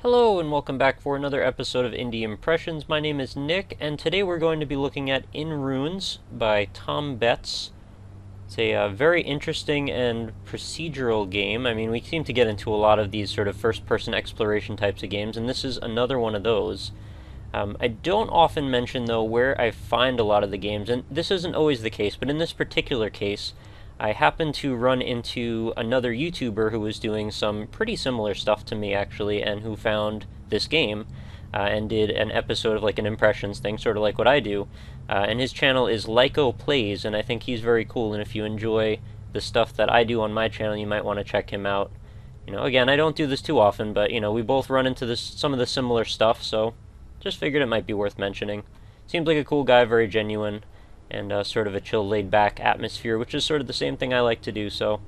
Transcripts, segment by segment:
Hello and welcome back for another episode of Indie Impressions. My name is Nick, and today we're going to be looking at In Runes by Tom Betts. It's a very interesting and procedural game. I mean, we seem to get into a lot of these sort of first-person exploration types of games, and this is another one of those. I don't often mention, though, where I find a lot of the games, and this isn't always the case, but in this particular case, I happened to run into another YouTuber who was doing some pretty similar stuff to me, actually, and who found this game, and did an episode of like an impressions thing, sort of like what I do. And his channel is Lyco Plays, and I think he's very cool, and if you enjoy the stuff that I do on my channel, you might want to check him out. You know, again, I don't do this too often, but, you know, we both run into some of the similar stuff, so just figured it might be worth mentioning. Seems like a cool guy, very genuine, and sort of a chill, laid-back atmosphere, which is sort of the same thing I like to do, so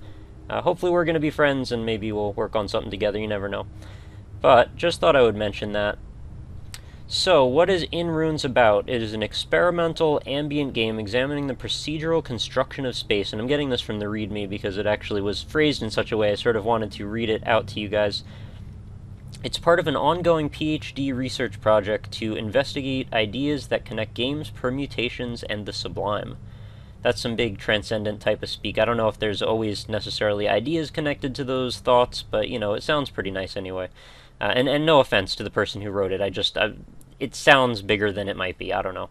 hopefully we're going to be friends, and maybe we'll work on something together, you never know. But, just thought I would mention that. So, what is In Runes about? It is an experimental, ambient game examining the procedural construction of space, and I'm getting this from the README because it actually was phrased in such a way I sort of wanted to read it out to you guys. It's part of an ongoing PhD research project to investigate ideas that connect games, permutations, and the sublime. That's some big transcendent type of speak. I don't know if there's always necessarily ideas connected to those thoughts, but, you know, it sounds pretty nice anyway. And no offense to the person who wrote it, it sounds bigger than it might be, I don't know.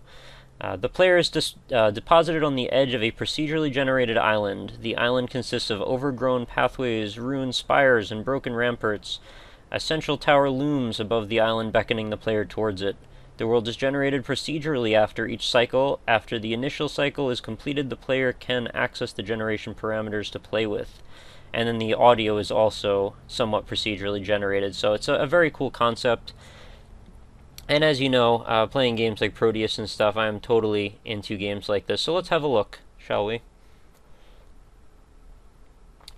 The player is deposited on the edge of a procedurally generated island. The island consists of overgrown pathways, ruined spires, and broken ramparts. A central tower looms above the island, beckoning the player towards it. The world is generated procedurally after each cycle. After the initial cycle is completed, the player can access the generation parameters to play with. And then the audio is also somewhat procedurally generated, so it's a very cool concept. And as you know, playing games like Proteus and stuff, I am totally into games like this. So let's have a look, shall we?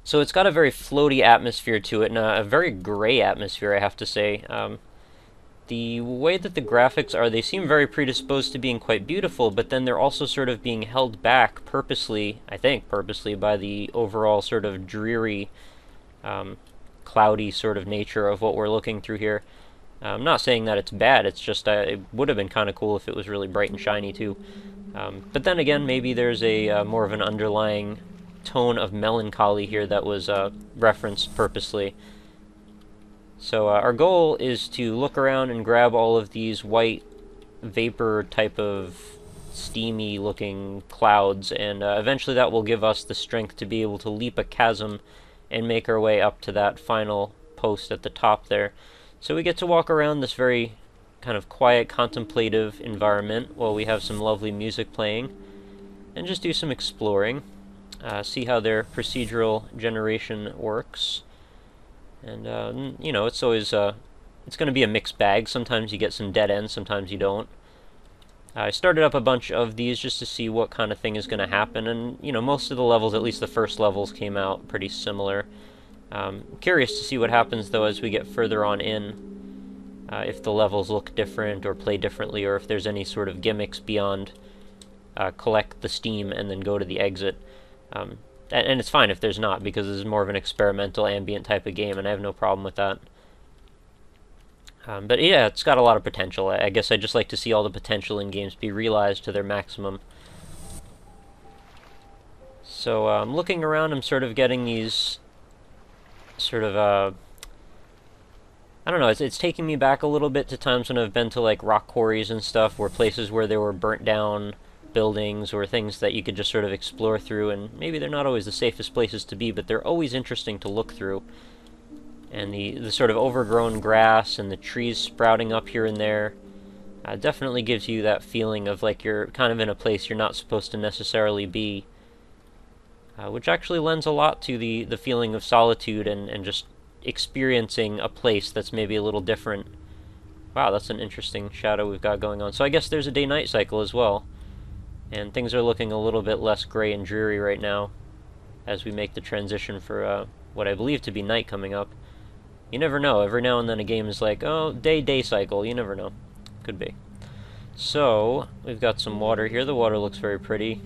So it's got a very floaty atmosphere to it, and a very gray atmosphere, I have to say. The way that the graphics are, they seem very predisposed to being quite beautiful, but then they're also sort of being held back purposely, I think purposely, by the overall sort of dreary, cloudy sort of nature of what we're looking through here. I'm not saying that it's bad, it's just it would have been kind of cool if it was really bright and shiny too. But then again, maybe there's a more of an underlying tone of melancholy here that was referenced purposely. So our goal is to look around and grab all of these white vapor type of steamy looking clouds, and eventually that will give us the strength to be able to leap a chasm and make our way up to that final post at the top there. So we get to walk around this very kind of quiet, contemplative environment while we have some lovely music playing, and just do some exploring. See how their procedural generation works. And, you know, it's always, it's going to be a mixed bag. Sometimes you get some dead ends, sometimes you don't. I started up a bunch of these just to see what kind of thing is going to happen, and, you know, most of the levels, at least the first levels, came out pretty similar. Curious to see what happens, though, as we get further on in. If the levels look different or play differently, or if there's any sort of gimmicks beyond collect the steam and then go to the exit. And it's fine if there's not, because this is more of an experimental ambient type of game, and I have no problem with that. But yeah, it's got a lot of potential. I guess I just like to see all the potential in games be realized to their maximum. So looking around, I'm sort of getting these sort of, I don't know, it's taking me back a little bit to times when I've been to like rock quarries and stuff, or places where there were burnt down buildings or things that you could just sort of explore through, and maybe they're not always the safest places to be, but they're always interesting to look through. And the sort of overgrown grass and the trees sprouting up here and there definitely gives you that feeling of like you're kind of in a place you're not supposed to necessarily be, which actually lends a lot to the feeling of solitude and just experiencing a place that's maybe a little different. Wow, that's an interesting shadow we've got going on. So I guess there's a day-night cycle as well. And things are looking a little bit less gray and dreary right now as we make the transition for what I believe to be night coming up. You never know. Every now and then a game is like, oh, day cycle. You never know. Could be. So, we've got some water here. The water looks very pretty.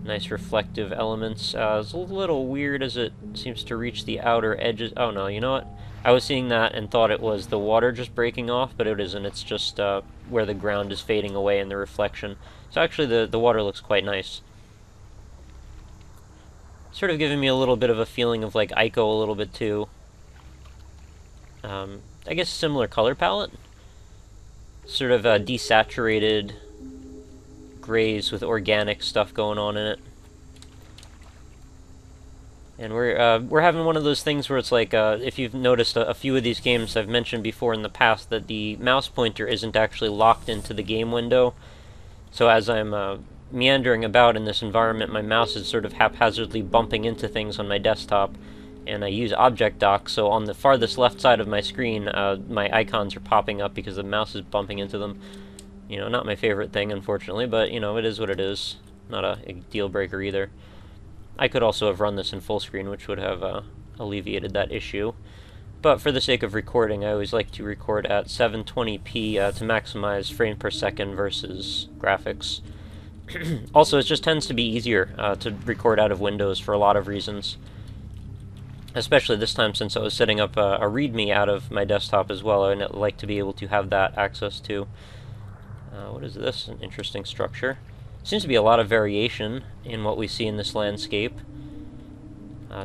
Nice reflective elements. It's a little weird as it seems to reach the outer edges. Oh no, you know what? I was seeing that and thought it was the water just breaking off, but it isn't. It's just where the ground is fading away in the reflection. So actually the water looks quite nice. Sort of giving me a little bit of a feeling of like Ico a little bit too. I guess similar color palette. Sort of desaturated grays with organic stuff going on in it. And we're having one of those things where it's like, if you've noticed a few of these games I've mentioned before in the past, that the mouse pointer isn't actually locked into the game window. So as I'm meandering about in this environment, my mouse is sort of haphazardly bumping into things on my desktop. And I use Object Dock, so on the farthest left side of my screen, my icons are popping up because the mouse is bumping into them. You know, not my favorite thing, unfortunately, but, you know, it is what it is. Not a deal breaker either. I could also have run this in full screen, which would have alleviated that issue. But for the sake of recording, I always like to record at 720p to maximize frame per second versus graphics. Also, it just tends to be easier to record out of Windows for a lot of reasons. Especially this time, since I was setting up a README out of my desktop as well, and I'd like to be able to have that access to. What is this? An interesting structure. Seems to be a lot of variation in what we see in this landscape.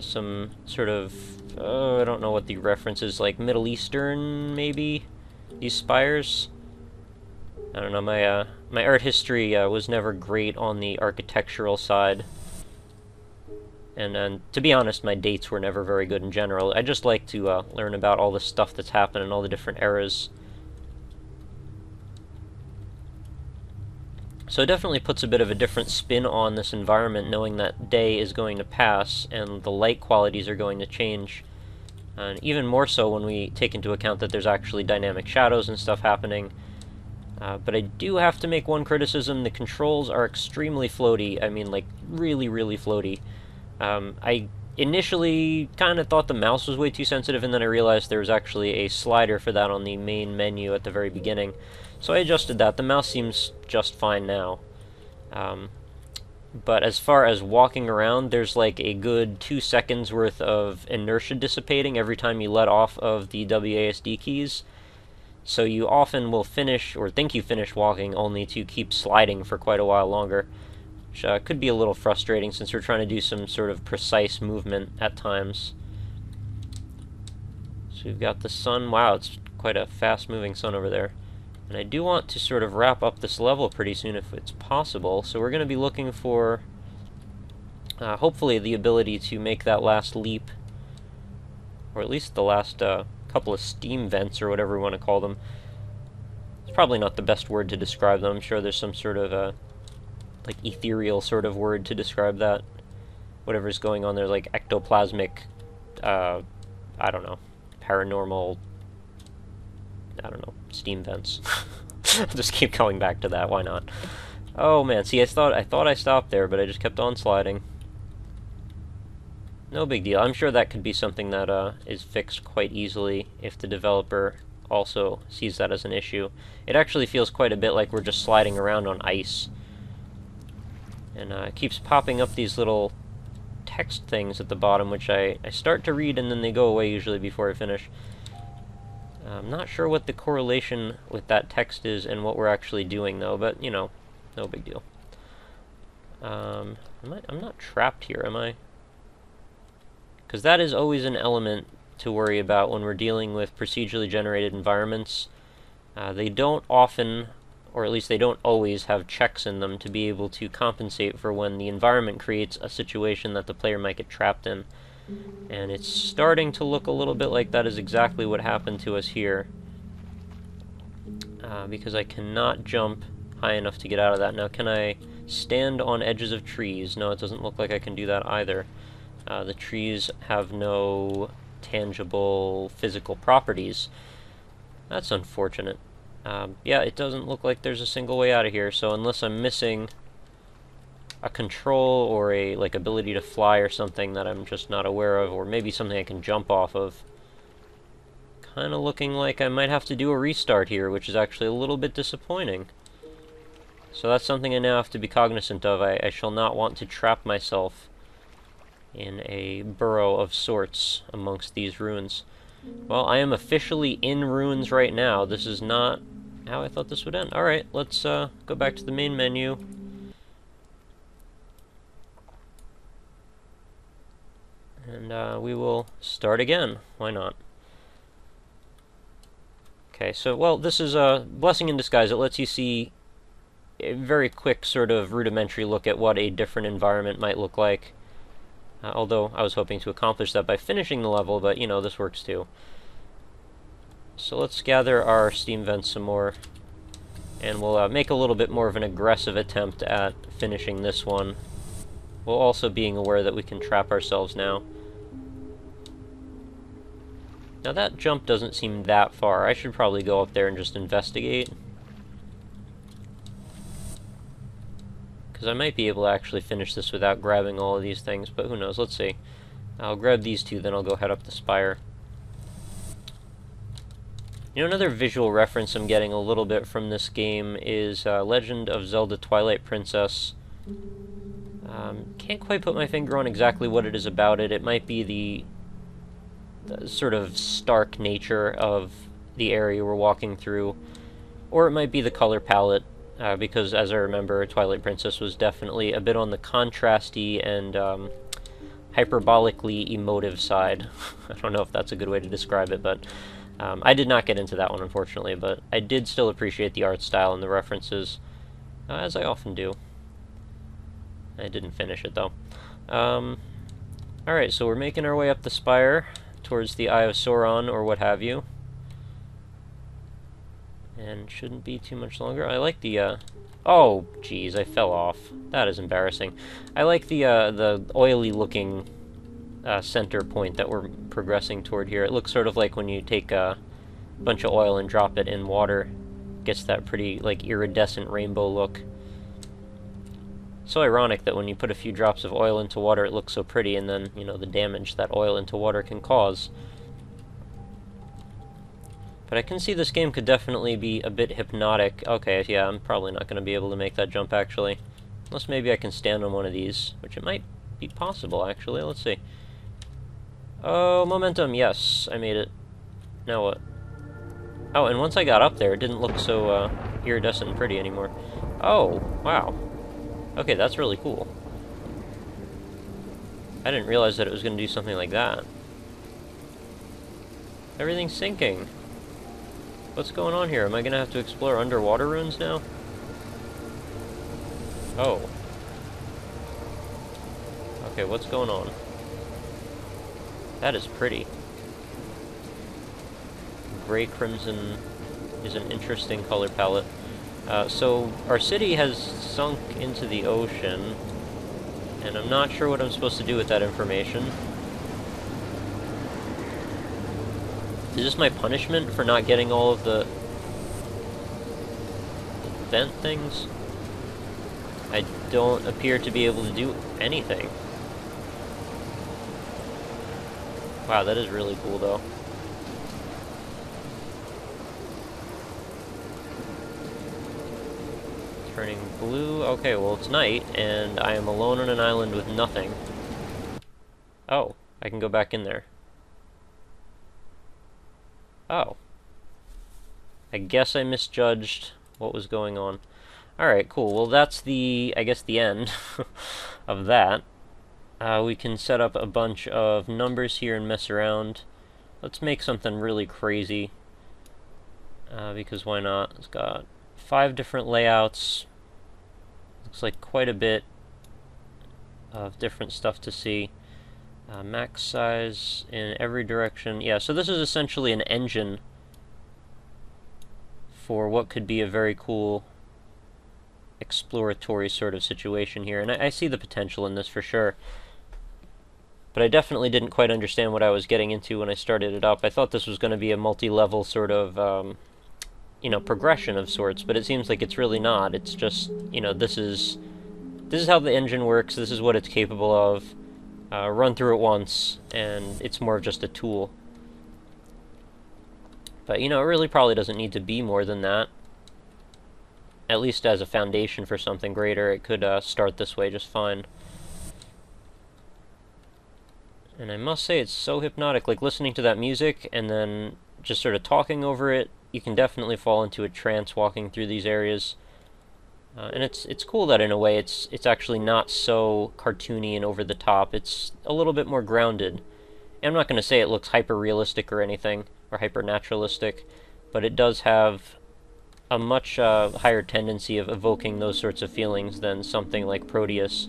Some sort of, I don't know what the reference is, like Middle Eastern, maybe? These spires? I don't know, my art history was never great on the architectural side. And to be honest, my dates were never very good in general. I just like to learn about all the stuff that's happened in all the different eras. So it definitely puts a bit of a different spin on this environment, knowing that day is going to pass and the light qualities are going to change. And even more so when we take into account that there's actually dynamic shadows and stuff happening. But I do have to make one criticism. The controls are extremely floaty. I mean, like, really, really floaty. I initially kind of thought the mouse was way too sensitive, and then I realized there was actually a slider for that on the main menu at the very beginning. So I adjusted that. The mouse seems just fine now. But as far as walking around, there's like a good 2 seconds worth of inertia dissipating every time you let off of the WASD keys. So you often will finish, or think you finish walking, only to keep sliding for quite a while longer. Which could be a little frustrating since we're trying to do some sort of precise movement at times. So we've got the sun. Wow, it's quite a fast-moving sun over there. And I do want to sort of wrap up this level pretty soon if it's possible. So we're going to be looking for, hopefully, the ability to make that last leap. Or at least the last couple of steam vents, or whatever we want to call them. It's probably not the best word to describe them. I'm sure there's some sort of like ethereal sort of word to describe that. Whatever's going on there, like ectoplasmic, I don't know, paranormal, I don't know, steam vents. I'll just keep going back to that, why not? Oh man, see, I thought I stopped there, but I just kept on sliding. No big deal. I'm sure that could be something that is fixed quite easily if the developer also sees that as an issue. It actually feels quite a bit like we're just sliding around on ice. And it keeps popping up these little text things at the bottom, which I start to read and then they go away usually before I finish. I'm not sure what the correlation with that text is and what we're actually doing, though, but, you know, no big deal. I'm not trapped here, am I? Because that is always an element to worry about when we're dealing with procedurally generated environments. They don't often, or at least they don't always, have checks in them to be able to compensate for when the environment creates a situation that the player might get trapped in. And it's starting to look a little bit like that is exactly what happened to us here. Because I cannot jump high enough to get out of that. Now, can I stand on edges of trees? No, it doesn't look like I can do that either. The trees have no tangible physical properties. That's unfortunate. Yeah, it doesn't look like there's a single way out of here, so unless I'm missing a control or a ability to fly or something that I'm just not aware of, or maybe something I can jump off of. Kind of looking like I might have to do a restart here, which is actually a little bit disappointing. So that's something I now have to be cognizant of. I shall not want to trap myself in a burrow of sorts amongst these ruins. Well, I am officially in ruins right now. This is not how I thought this would end. Alright, let's go back to the main menu. And we will start again. Why not? Okay, so, well, this is a blessing in disguise. It lets you see a very quick sort of rudimentary look at what a different environment might look like. Although I was hoping to accomplish that by finishing the level, but, you know, this works too. So let's gather our steam vents some more, and we'll make a little bit more of an aggressive attempt at finishing this one, while also being aware that we can trap ourselves now. Now that jump doesn't seem that far. I should probably go up there and just investigate, because I might be able to actually finish this without grabbing all of these things, but who knows. Let's see. I'll grab these two, then I'll go head up the spire. You know, another visual reference I'm getting a little bit from this game is Legend of Zelda Twilight Princess. Can't quite put my finger on exactly what it is about it. It might be the sort of stark nature of the area we're walking through, or it might be the color palette, because as I remember, Twilight Princess was definitely a bit on the contrasty and hyperbolically emotive side. I don't know if that's a good way to describe it, but I did not get into that one, unfortunately, but I did still appreciate the art style and the references, as I often do. I didn't finish it, though. Alright, so we're making our way up the spire towards the Eye of Sauron, or what have you. And shouldn't be too much longer. I like the, oh, geez, I fell off. That is embarrassing. I like the oily-looking center point that we're progressing toward here. It looks sort of like when you take a bunch of oil and drop it in water. It gets that pretty, like, iridescent rainbow look. So ironic that when you put a few drops of oil into water it looks so pretty, and then, you know, the damage that oil into water can cause. But I can see this game could definitely be a bit hypnotic. Okay, yeah, I'm probably not going to be able to make that jump, actually. Unless maybe I can stand on one of these, which it might be possible, actually. Let's see. Oh, momentum, yes, I made it. Now what? Oh, and once I got up there, it didn't look so iridescent and pretty anymore. Oh, wow. Okay, that's really cool. I didn't realize that it was going to do something like that. Everything's sinking. What's going on here? Am I going to have to explore underwater ruins now? Oh. Okay, what's going on? That is pretty. Gray crimson is an interesting color palette. So our city has sunk into the ocean, and I'm not sure what I'm supposed to do with that information. Is this my punishment for not getting all of the vent things? I don't appear to be able to do anything. Wow, that is really cool, though. Turning blue. Okay, well, it's night, and I am alone on an island with nothing. Oh, I can go back in there. Oh. I guess I misjudged what was going on. Alright, cool. Well, that's the, I guess, the end of that. We can set up a bunch of numbers here and mess around. Let's make something really crazy. Because why not? It's got 5 different layouts. Looks like quite a bit of different stuff to see. Max size in every direction. Yeah, so this is essentially an engine for what could be a very cool exploratory sort of situation here. And I see the potential in this for sure. But I definitely didn't quite understand what I was getting into when I started it up. I thought this was going to be a multi-level sort of, you know, progression of sorts, but it seems like it's really not. It's just, you know, this is how the engine works, this is what it's capable of. Run through it once, and it's more of just a tool. But, you know, it really probably doesn't need to be more than that. At least as a foundation for something greater, it could start this way just fine. And I must say, it's so hypnotic, like listening to that music and then just sort of talking over it. You can definitely fall into a trance walking through these areas. And it's cool that in a way it's actually not so cartoony and over the top. It's a little bit more grounded. And I'm not going to say it looks hyper realistic or anything, or hyper naturalistic, but it does have a much higher tendency of evoking those sorts of feelings than something like Proteus.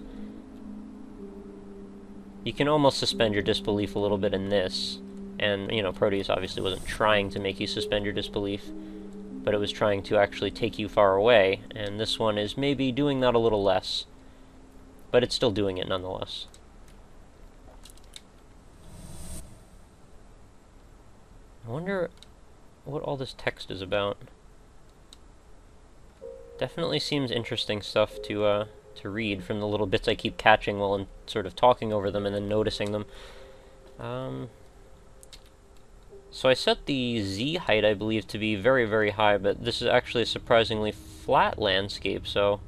You can almost suspend your disbelief a little bit in this, and, you know, Proteus obviously wasn't trying to make you suspend your disbelief, but it was trying to actually take you far away, and this one is maybe doing that a little less, but it's still doing it nonetheless. I wonder what all this text is about. Definitely seems interesting stuff to read from the little bits I keep catching while I'm sort of talking over them and then noticing them. So I set the Z height, I believe, to be very, very high, but this is actually a surprisingly flat landscape, so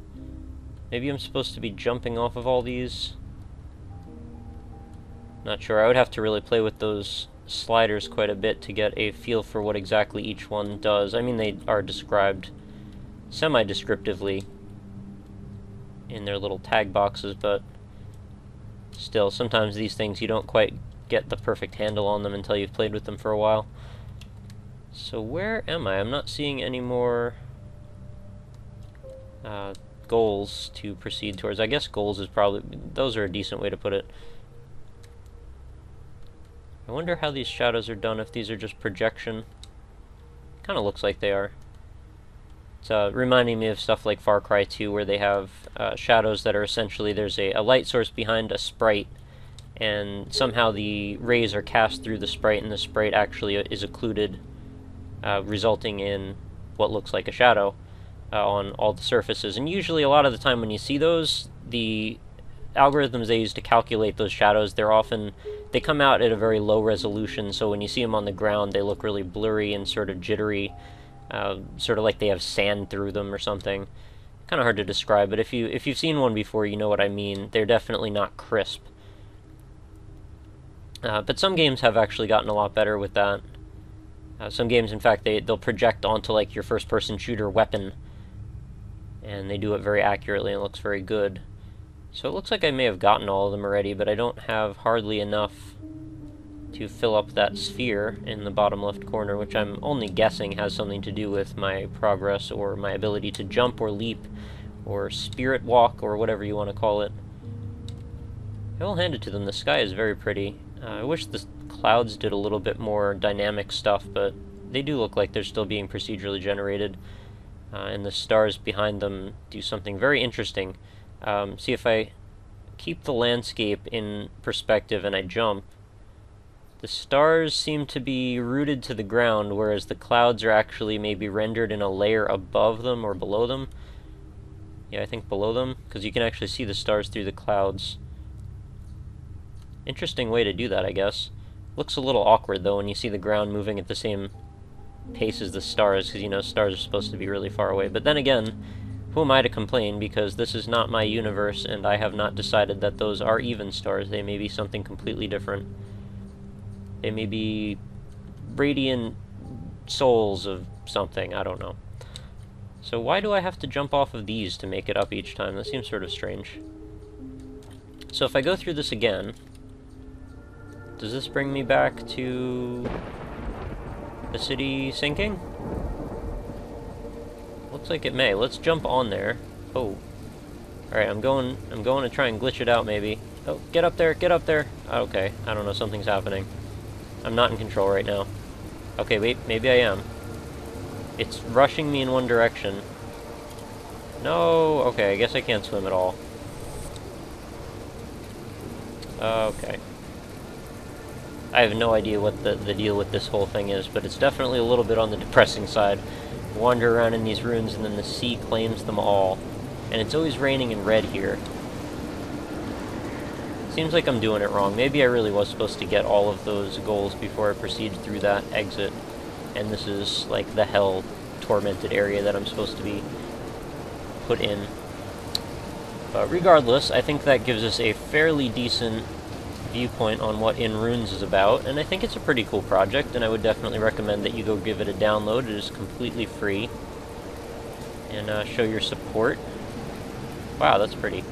maybe I'm supposed to be jumping off of all these? Not sure. I would have to really play with those sliders quite a bit to get a feel for what exactly each one does. I mean, they are described semi-descriptively in their little tag boxes, but still, sometimes these things you don't quite get the perfect handle on them until you've played with them for a while. So where am I? I'm not seeing any more goals to proceed towards. I guess goals is probably, those are a decent way to put it. I wonder how these shadows are done, if these are just projection. Kind of looks like they are. It's reminding me of stuff like Far Cry 2, where they have shadows that are essentially, there's a light source behind a sprite, and somehow the rays are cast through the sprite, and the sprite actually is occluded, resulting in what looks like a shadow on all the surfaces. And usually, a lot of the time when you see those, the algorithms they use to calculate those shadows, they come out at a very low resolution, so when you see them on the ground, they look really blurry and sort of jittery. Sort of like they have sand through them or something. Kind of hard to describe, but if you've seen one before, you know what I mean. They're definitely not crisp. But some games have actually gotten a lot better with that. Some games, in fact, they'll project onto like your first-person shooter weapon, and they do it very accurately and it looks very good. So it looks like I may have gotten all of them already, but I don't have hardly enough to fill up that sphere in the bottom left corner, which I'm only guessing has something to do with my progress or my ability to jump or leap or spirit walk or whatever you want to call it. I will hand it to them. The sky is very pretty. I wish the clouds did a little bit more dynamic stuff, but they do look like they're still being procedurally generated. And the stars behind them do something very interesting. See, if I keep the landscape in perspective and I jump, the stars seem to be rooted to the ground, whereas the clouds are actually maybe rendered in a layer above them or below them. Yeah, I think below them, because you can actually see the stars through the clouds. Interesting way to do that, I guess. Looks a little awkward, though, when you see the ground moving at the same pace as the stars, because, you know, stars are supposed to be really far away. But then again, who am I to complain, because this is not my universe, and I have not decided that those are even stars. They may be something completely different. They may be radiant souls of something, I don't know. So why do I have to jump off of these to make it up each time? That seems sort of strange. So if I go through this again, does this bring me back to the city sinking? Looks like it may. Let's jump on there. Oh. Alright, I'm going to try and glitch it out, maybe. Oh, get up there, get up there! Okay, I don't know, something's happening. I'm not in control right now. Okay, wait, maybe I am. It's rushing me in one direction. No! Okay, I guess I can't swim at all. Okay. I have no idea what the deal with this whole thing is, but it's definitely a little bit on the depressing side. Wander around in these ruins and then the sea claims them all. And it's always raining in red here. Seems like I'm doing it wrong. Maybe I really was supposed to get all of those goals before I proceed through that exit. And this is like the hell tormented area that I'm supposed to be put in. But regardless, I think that gives us a fairly decent viewpoint on what In Runes is about, and I think it's a pretty cool project, and I would definitely recommend that you go give it a download. It is completely free, and show your support. Wow, that's pretty.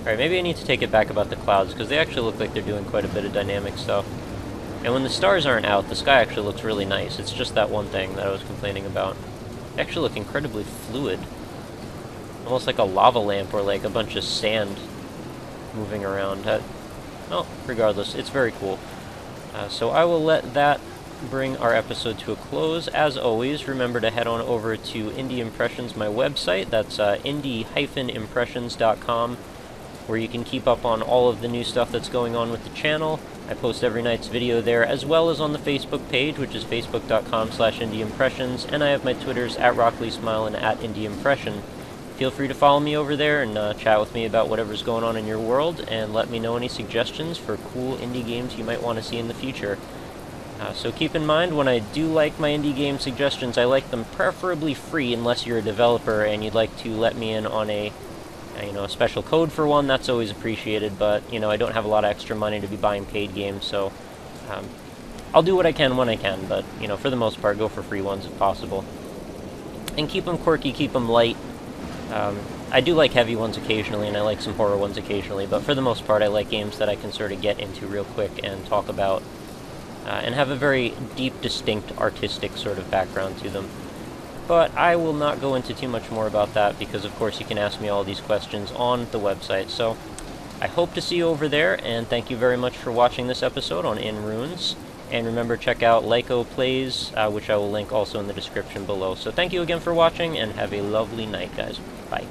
Alright, maybe I need to take it back about the clouds, because they actually look like they're doing quite a bit of dynamic stuff. And when the stars aren't out, the sky actually looks really nice. It's just that one thing that I was complaining about. They actually look incredibly fluid. Almost like a lava lamp or like a bunch of sand moving around. Well, regardless, it's very cool. So I will let that bring our episode to a close. As always, remember to head on over to Indie Impressions, my website. That's indie-impressions.com, where you can keep up on all of the new stuff that's going on with the channel. I post every night's video there, as well as on the Facebook page, which is facebook.com/indieimpressions, and I have my Twitters at RockLeeSmile and at indieimpression. Feel free to follow me over there and chat with me about whatever's going on in your world, and let me know any suggestions for cool indie games you might want to see in the future. So keep in mind, when I do like my indie game suggestions, I like them preferably free, unless you're a developer and you'd like to let me in on a special code for one. That's always appreciated, but, I don't have a lot of extra money to be buying paid games, so I'll do what I can when I can, but, for the most part, go for free ones if possible. And keep them quirky, keep them light. I do like heavy ones occasionally, and I like some horror ones occasionally, but for the most part, I like games that I can sort of get into real quick and talk about, and have a very deep, distinct, artistic sort of background to them. But I will not go into too much more about that, because of course you can ask me all these questions on the website. So I hope to see you over there, and thank you very much for watching this episode on In Runes. And remember, check out Lyco Plays, which I will link also in the description below. So thank you again for watching, and have a lovely night, guys. Bye.